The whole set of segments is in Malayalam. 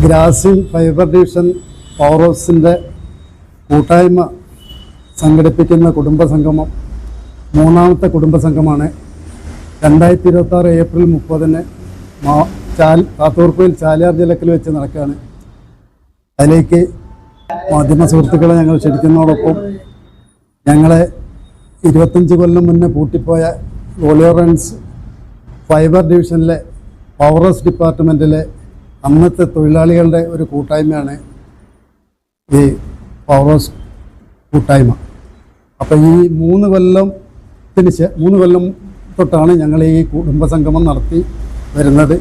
ഗ്രാസിം ഫൈബർ ഡിവിഷൻ പവർ ഹൗസിൻ്റെ കൂട്ടായ്മ സംഘടിപ്പിക്കുന്ന കുടുംബസംഗമം മൂന്നാമത്തെ കുടുംബസംഗമമാണ്. 2026 ഏപ്രിൽ 30-ന് കാത്തൂർപ്പയിൽ ചാലിയാർ ജലക്കിൽ വെച്ച് നടക്കുകയാണ്. അതിലേക്ക് മാധ്യമ സുഹൃത്തുക്കളെ ഞങ്ങൾ ക്ഷണിക്കുന്നതോടൊപ്പം ഞങ്ങളെ 25 കൊല്ലം മുന്നേ പൂട്ടിപ്പോയ ഗോളിയോറൻസ് ഫൈബർ ഡിവിഷനിലെ പവർ ഹൗസ് ഡിപ്പാർട്ട്മെൻറ്റിലെ അന്നത്തെ തൊഴിലാളികളുടെ ഒരു കൂട്ടായ്മയാണ് ഈ പവർ ഹൗസ് കൂട്ടായ്മ. അപ്പോൾ ഈ 3 കൊല്ലം തൊട്ടാണ് ഞങ്ങൾ ഈ കുടുംബസംഗമം നടത്തി വരുന്നത്.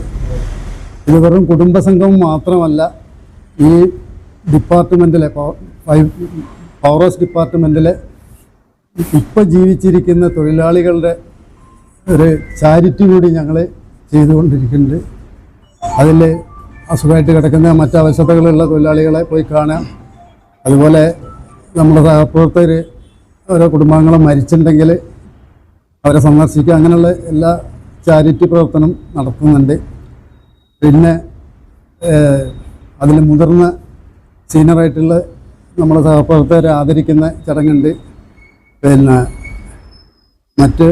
ഇത് വെറും കുടുംബസംഗമം മാത്രമല്ല, ഈ ഡിപ്പാർട്ട്മെൻറ്റിലെ പവർ ഹൗസ് ഡിപ്പാർട്ട്മെൻറ്റിലെ ഇപ്പോൾ ജീവിച്ചിരിക്കുന്ന തൊഴിലാളികളുടെ ഒരു ചാരിറ്റി കൂടി ഞങ്ങൾ ചെയ്തുകൊണ്ടിരിക്കുന്നുണ്ട്. അതിൽ അസുഖമായിട്ട് കിടക്കുന്ന മറ്റ് അവശതകളുള്ള തൊഴിലാളികളെ പോയി കാണാം. അതുപോലെ നമ്മുടെ സഹപ്രവർത്തകർ ഓരോ കുടുംബാംഗങ്ങളും മരിച്ചിട്ടുണ്ടെങ്കിൽ അവരെ സന്ദർശിക്കുക, അങ്ങനെയുള്ള എല്ലാ ചാരിറ്റി പ്രവർത്തനം നടത്തുന്നുണ്ട്. പിന്നെ അതിൽ മുതിർന്ന സീനിയറായിട്ടുള്ള നമ്മുടെ സഹപ്രവർത്തകരെ ആദരിക്കുന്ന ചടങ്ങുണ്ട്. പിന്നെ മറ്റ്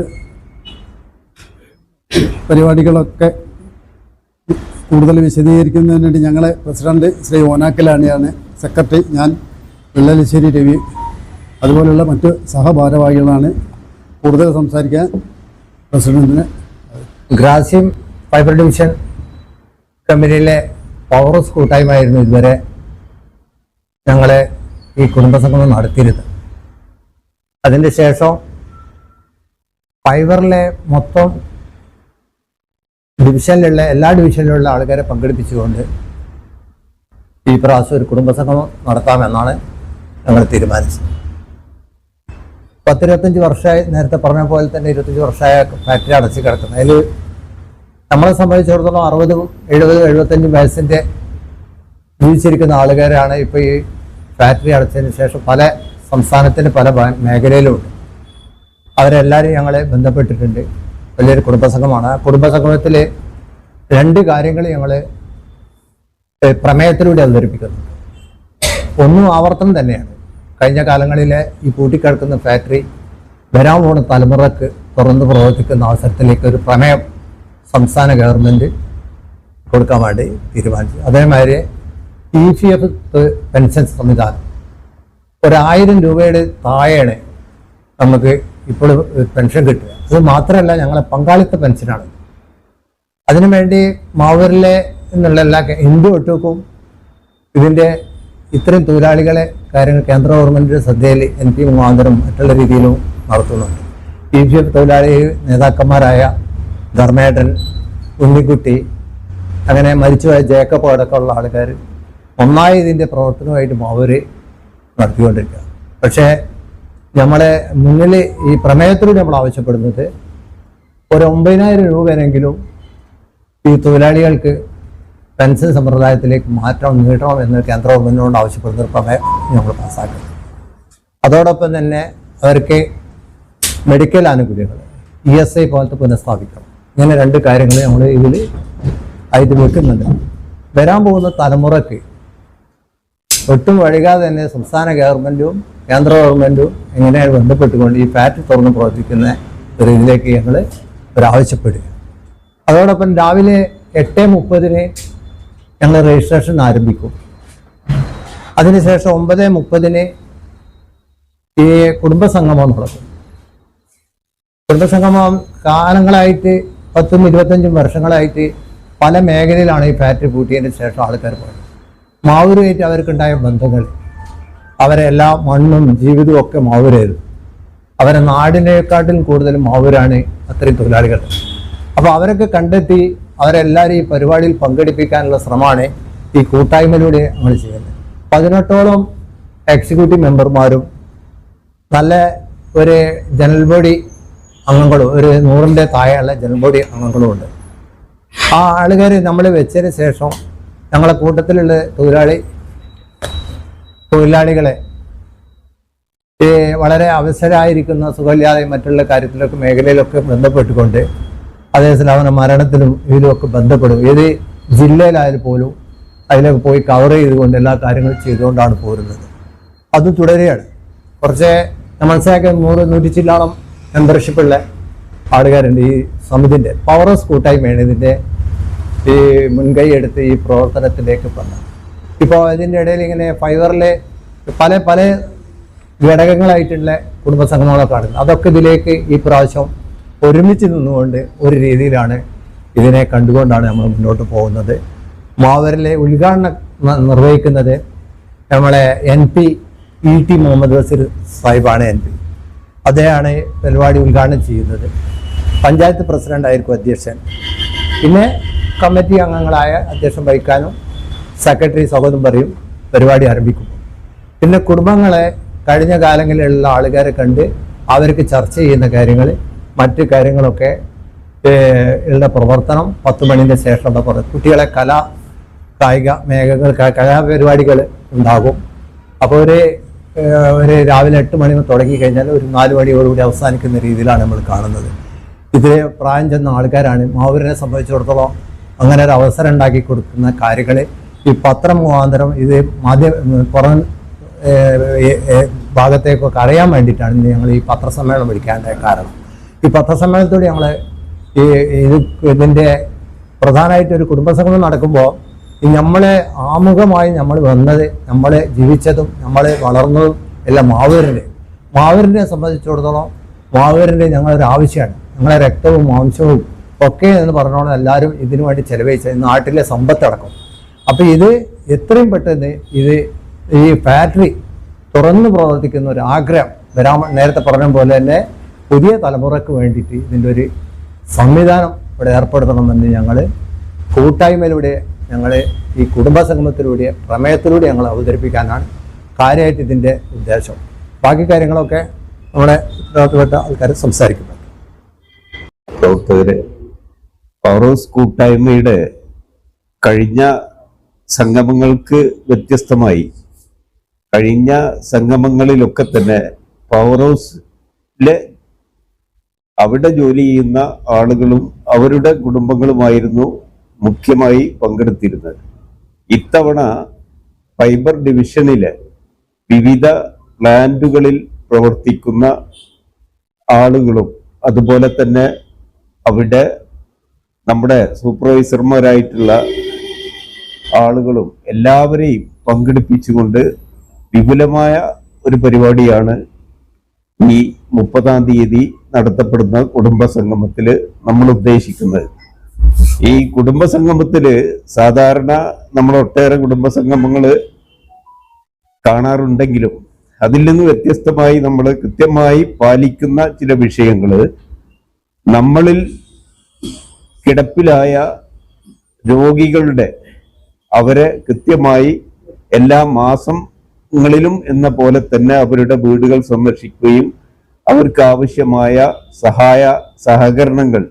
പരിപാടികളൊക്കെ കൂടുതൽ വിശദീകരിക്കുന്നതിന് വേണ്ടി ഞങ്ങളെ പ്രസിഡന്റ് ശ്രീ ഓനാക്കലാണിയാണ്, സെക്രട്ടറി ഞാൻ വെള്ളലിശ്ശേരി രവി, അതുപോലുള്ള മറ്റ് സഹഭാരവാഹികളാണ്. കൂടുതൽ സംസാരിക്കാൻ പ്രസിഡന്റിന്. ഗ്രാസിം ഫൈബർ ഡിവിഷൻ കമ്പനിയിലെ പവർ ഹൗസ് കൂട്ടായ്മയായിരുന്നു ഇതുവരെ ഞങ്ങളെ ഈ കുടുംബസംഗമം നടത്തിയിരുന്നത്. അതിൻ്റെ ശേഷം ഫൈബറിലെ മൊത്തം ഡിവിഷനിലുള്ള എല്ലാ ഡിവിഷനിലുള്ള ആൾക്കാരെ പങ്കെടുപ്പിച്ചുകൊണ്ട് ഈ പ്രാവശ്യം ഒരു കുടുംബസംഗമം നടത്താമെന്നാണ് ഞങ്ങൾ തീരുമാനിച്ചത്. 10-25 വർഷമായി, നേരത്തെ പറഞ്ഞ പോലെ തന്നെ 25 വർഷമായ ഫാക്ടറി അടച്ചു കിടക്കുന്നത്. അതിൽ നമ്മളെ സംബന്ധിച്ചിടത്തോളം 60, 70, 75 വയസ്സിൻ്റെ ജീവിച്ചിരിക്കുന്ന ആളുകാരാണ് ഇപ്പോൾ ഈ ഫാക്ടറി അടച്ചതിന് ശേഷം പല സംസ്ഥാനത്തിൻ്റെ പല മേഖലയിലുമുണ്ട്. അവരെല്ലാവരും ഞങ്ങളെ ബന്ധപ്പെട്ടിട്ടുണ്ട്. വലിയൊരു കുടുംബസംഘമാണ്. ആ കുടുംബസംഗമത്തിൽ 2 കാര്യങ്ങൾ ഞങ്ങൾ പ്രമേയത്തിലൂടെ അവതരിപ്പിക്കുന്നു. ഒന്നും ആവർത്തനം തന്നെയാണ്. കഴിഞ്ഞ കാലങ്ങളിലെ ഈ പൂട്ടിക്കിടക്കുന്ന ഫാക്ടറി വരാൻ പോകുന്ന തലമുറക്ക് തുറന്ന് പ്രവർത്തിക്കുന്ന അവസരത്തിലേക്ക് ഒരു പ്രമേയം സംസ്ഥാന ഗവൺമെൻറ് കൊടുക്കാൻ വേണ്ടി തീരുമാനിച്ചു. അതേമാതിരി EPF പെൻഷൻ സംവിധാനം 1000 രൂപയുടെ താഴെയാണ് നമുക്ക് ഇപ്പോൾ പെൻഷൻ കിട്ടുക. അത് മാത്രമല്ല, ഞങ്ങളെ പങ്കാളിത്ത പെൻഷനാണ്. അതിനുവേണ്ടി മാവൂരിലെ എന്നുള്ള എല്ലാ ഒട്ടുക്കും ഇതിൻ്റെ ഇത്രയും തൊഴിലാളികളെ കാര്യങ്ങൾ കേന്ദ്ര ഗവൺമെൻറ്റിൻ്റെ ശ്രദ്ധയിൽ MP മുഖാന്തരം മറ്റുള്ള രീതിയിലും നടത്തുന്നുണ്ട്. EPF തൊഴിലാളി നേതാക്കന്മാരായ ധർമ്മേട്ടൻ, ഉണ്ണിക്കുട്ടി, അങ്ങനെ മരിച്ചുപോയ ജേക്കബ് അടക്കമുള്ള ആൾക്കാർ ഒന്നായി ഇതിൻ്റെ പ്രവർത്തനമായിട്ട് മാവൂര് നടത്തിക്കൊണ്ടിരിക്കുക. പക്ഷേ നമ്മളെ മുന്നിൽ ഈ പ്രമേയത്തിലൂടെ നമ്മൾ ആവശ്യപ്പെടുന്നത് ഒരു 9,000 രൂപയെങ്കിലും ഈ തൊഴിലാളികൾക്ക് പെൻഷൻ സമ്പ്രദായത്തിലേക്ക് നീട്ടണം എന്ന് കേന്ദ്ര ഗവൺമെൻറ്റിനോട് ആവശ്യപ്പെടുന്ന ഒരു പ്രമേയം നമ്മൾ പാസ്സാക്കുന്നത്. അതോടൊപ്പം തന്നെ അവർക്ക് മെഡിക്കൽ ആനുകൂല്യങ്ങൾ ESI പോലത്തെ പുനഃസ്ഥാപിക്കണം. ഇങ്ങനെ 2 കാര്യങ്ങൾ നമ്മൾ ഇതിൽ ആയിട്ട് വെക്കുന്നുണ്ട്. വരാൻ പോകുന്ന തലമുറയ്ക്ക് ഒട്ടും വൈകാതെ തന്നെ സംസ്ഥാന ഗവൺമെൻറ്റും കേന്ദ്ര ഗവൺമെൻറ്റും എങ്ങനെ ബന്ധപ്പെട്ടുകൊണ്ട് ഈ ഫാക്ടറി തുറന്ന് പ്രവർത്തിക്കുന്ന ഒരു ഇതിലേക്ക് ഞങ്ങൾ ഒരാവശ്യപ്പെടുക. അതോടൊപ്പം രാവിലെ 8:30-ന് ഞങ്ങൾ രജിസ്ട്രേഷൻ ആരംഭിക്കും. അതിനുശേഷം 9:30-ന് ഈ കുടുംബസംഗമം നടക്കും. കുടുംബസംഗമം കാലങ്ങളായിട്ട് 10-25 വർഷങ്ങളായിട്ട് പല മേഖലയിലാണ് ഈ ഫാക്ടറി പൂട്ടിയതിന് ശേഷം ആൾക്കാർ പോയത്. മാവൂരുമായിട്ട് അവർക്കുണ്ടായ ബന്ധങ്ങൾ, അവരെ എല്ലാ മണ്ണും ജീവിതവും ഒക്കെ മാവൂരായിരുന്നു. അവരെ നാടിനേക്കാട്ടിലും കൂടുതലും മാവൂരാണ് അത്രയും തൊഴിലാളികൾ. അപ്പോൾ അവരൊക്കെ കണ്ടെത്തി അവരെല്ലാവരും ഈ പരിപാടിയിൽ പങ്കെടുപ്പിക്കാനുള്ള ശ്രമമാണ് ഈ കൂട്ടായ്മയിലൂടെ നമ്മൾ ചെയ്യുന്നത്. 18ഓളം എക്സിക്യൂട്ടീവ് മെമ്പർമാരും നല്ല ഒരു ജനറൽ ബോഡി അംഗങ്ങളും, ഒരു 100ന്റെ താഴെയുള്ള ജനറൽ ബോഡി അംഗങ്ങളും ഉണ്ട്. ആ ആളുകാർ നമ്മൾ വെച്ചതിന് ശേഷം ഞങ്ങളെ കൂട്ടത്തിലുള്ള തൊഴിലാളികളെ വളരെ അവസരമായിരിക്കുന്ന സുഖമില്ലാതെ മറ്റുള്ള കാര്യത്തിലൊക്കെ മേഖലയിലൊക്കെ ബന്ധപ്പെട്ടുകൊണ്ട് അതേസമയം അവരുടെ മരണത്തിലും ഇതിലുമൊക്കെ ബന്ധപ്പെടും. ഏത് ജില്ലയിലായാലും പോലും അതിലൊക്കെ പോയി കവർ ചെയ്തുകൊണ്ട് എല്ലാ കാര്യങ്ങളും ചെയ്തുകൊണ്ടാണ് പോരുന്നത്. അത് തുടരുകയാണ്. കുറച്ച് ഞാൻ മനസ്സിലാക്കിയ 100-100 ചില്ലോളം മെമ്പർഷിപ്പുള്ള ആളുകാരുണ്ട് ഈ സമിതിൻ്റെ. പവർ ഹൗസ് കൂട്ടായ്മയാണ് ഇതിൻ്റെ ഈ മുൻകൈ എടുത്ത് ഈ പ്രവർത്തനത്തിലേക്ക് വന്നത്. ഇപ്പോൾ ഇതിൻ്റെ ഇടയിൽ ഇങ്ങനെ ഫൈവറിലെ പല പല ഘടകങ്ങളായിട്ടുള്ള കുടുംബസംഗമങ്ങളൊക്കെ കാണുന്നത്. അതൊക്കെ ഇതിലേക്ക് ഈ പ്രാവശ്യം ഒരുമിച്ച് നിന്നുകൊണ്ട് ഒരു രീതിയിലാണ് ഇതിനെ കണ്ടുകൊണ്ടാണ് നമ്മൾ മുന്നോട്ട് പോകുന്നത്. മാവൂരിലെ ഉദ്ഘാടനം നിർവഹിക്കുന്നത് നമ്മളെ MP ET Muhammad Basheer സാഹിബാണ്. MP അദ്ദേഹമാണ് പരിപാടി ഉദ്ഘാടനം ചെയ്യുന്നത്. പഞ്ചായത്ത് പ്രസിഡൻ്റായിരിക്കും അധ്യക്ഷൻ. പിന്നെ കമ്മിറ്റി അംഗങ്ങളായ അധ്യക്ഷൻ വഹിക്കാനും സെക്രട്ടറി സ്വാഗതം പറയും പരിപാടി ആരംഭിക്കുമ്പോൾ. പിന്നെ കുടുംബങ്ങളെ കഴിഞ്ഞ കാലങ്ങളിലുള്ള ആളുകാരെ കണ്ട് അവർക്ക് ചർച്ച ചെയ്യുന്ന കാര്യങ്ങൾ, മറ്റു കാര്യങ്ങളൊക്കെ ഉള്ള പ്രവർത്തനം 10 മണിൻ്റെ ശേഷമുള്ള കുട്ടികളെ കായിക മേഖലകൾ കലാപരിപാടികൾ ഉണ്ടാകും. അപ്പോൾ ഒരു രാവിലെ 8 മണി തുടങ്ങി കഴിഞ്ഞാൽ ഒരു 4 മണിയോടുകൂടി അവസാനിക്കുന്ന രീതിയിലാണ് നമ്മൾ കാണുന്നത്. ഇതിൽ പ്രായം ചെന്ന ആൾക്കാരാണ്. മാവൂരിനെ സംബന്ധിച്ചിടത്തോളം അങ്ങനെ ഒരു അവസരം ഉണ്ടാക്കി കൊടുക്കുന്ന കാര്യങ്ങൾ ഈ പത്രം മുഖാന്തരം ഇത് പുറം ഭാഗത്തേക്കൊക്കെ അറിയാൻ വേണ്ടിയിട്ടാണ് ഞങ്ങൾ ഈ പത്രസമ്മേളനം വിളിക്കേണ്ട കാരണം. ഈ പത്രസമ്മേളനത്തോടെ ഞങ്ങൾ ഇതിൻ്റെ പ്രധാനമായിട്ടൊരു കുടുംബസംഗമം നടക്കുമ്പോൾ നമ്മളെ ആമുഖമായി നമ്മൾ വന്നത്, നമ്മൾ ജീവിച്ചതും നമ്മൾ വളർന്നതും എല്ലാം മാവൂരിനെ സംബന്ധിച്ചിടത്തോളം മാവൂരിൻ്റെ ഞങ്ങളൊരു ആവശ്യമാണ്. ഞങ്ങളെ രക്തവും മാംസവും ഒക്കെ എന്ന് പറഞ്ഞോളം എല്ലാവരും ഇതിനു വേണ്ടി ചെലവഴിച്ച നാട്ടിലെ സമ്പത്തടക്കം. അപ്പോൾ ഇത് എത്രയും പെട്ടെന്ന് ഈ ഫാക്ടറി തുറന്നു പ്രവർത്തിക്കുന്ന ഒരു ആഗ്രഹം നേരത്തെ പറഞ്ഞ പോലെ തന്നെ പുതിയ തലമുറക്ക് വേണ്ടിയിട്ട് ഇതിൻ്റെ ഒരു സംവിധാനം ഇവിടെ ഏർപ്പെടുത്തണമെന്ന് ഞങ്ങൾ കൂട്ടായ്മയിലൂടെ, ഞങ്ങൾ ഈ കുടുംബസംഗമത്തിലൂടെ, പ്രമേയത്തിലൂടെ ഞങ്ങൾ അവതരിപ്പിക്കാനാണ് കാര്യമായിട്ട് ഇതിൻ്റെ ഉദ്ദേശം. ബാക്കി കാര്യങ്ങളൊക്കെ നമ്മുടെ ഉത്തരവാദിത്തപ്പെട്ട ആൾക്കാർ സംസാരിക്കുന്നുണ്ട്. പ്രവർത്തകര് പവർ ഹൗസ് കൂട്ടായ്മയുടെ കഴിഞ്ഞ സംഗമങ്ങൾക്ക് വ്യത്യസ്തമായി കഴിഞ്ഞ സംഗമങ്ങളിലൊക്കെ തന്നെ പവർ ഹൗസിലെ അവിടെ ജോലി ചെയ്യുന്ന ആളുകളും അവരുടെ കുടുംബങ്ങളുമായിരുന്നു മുഖ്യമായി പങ്കെടുത്തിരുന്നത്. ഇത്തവണ ഫൈബർ ഡിവിഷനിലെ വിവിധ പ്ലാന്റുകളിൽ പ്രവർത്തിക്കുന്ന ആളുകളും അതുപോലെ തന്നെ അവിടെ നമ്മുടെ സൂപ്പർവൈസർമാരായിട്ടുള്ള ആളുകളും എല്ലാവരെയും പങ്കെടുപ്പിച്ചുകൊണ്ട് വിപുലമായ ഒരു പരിപാടിയാണ് ഈ 30-ാം തീയതി നടത്തപ്പെടുന്ന കുടുംബസംഗമത്തിൽ നമ്മൾ ഉദ്ദേശിക്കുന്നത്. ഈ കുടുംബസംഗമത്തില് സാധാരണ നമ്മൾ ഒട്ടേറെ കുടുംബസംഗമങ്ങൾ കാണാറുണ്ടെങ്കിലും അതിൽ നിന്ന് വ്യത്യസ്തമായി നമ്മൾ കൃത്യമായി പാലിക്കുന്ന ചില വിഷയങ്ങൾ, നമ്മളിൽ കിടപ്പിലായ രോഗികളുടെ അവരെ കൃത്യമായി എല്ലാ മാസങ്ങളിലും എന്ന പോലെ തന്നെ അവരുടെ വീടുകൾ സന്ദർശിക്കുകയും അവർക്ക് ആവശ്യമായ സഹകരണങ്ങൾ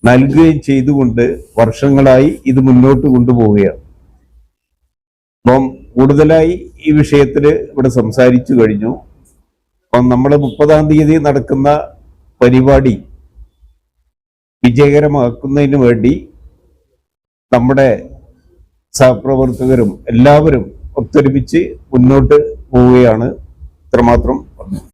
നൽകുകയും ചെയ്തുകൊണ്ട് വർഷങ്ങളായി ഇത് മുന്നോട്ട് കൊണ്ടുപോവുകയാണ്. അപ്പം കൂടുതലായി ഈ വിഷയത്തിൽ ഇവിടെ സംസാരിച്ചു കഴിഞ്ഞു. അപ്പം നമ്മൾ 30-ാം തീയതി നടക്കുന്ന പരിപാടി വിജയകരമാക്കുന്നതിന് വേണ്ടി നമ്മുടെ സഹപ്രവർത്തകരും എല്ലാവരും ഒത്തൊരുമിച്ച് മുന്നോട്ട് പോവുകയാണ്. ഇത്രമാത്രം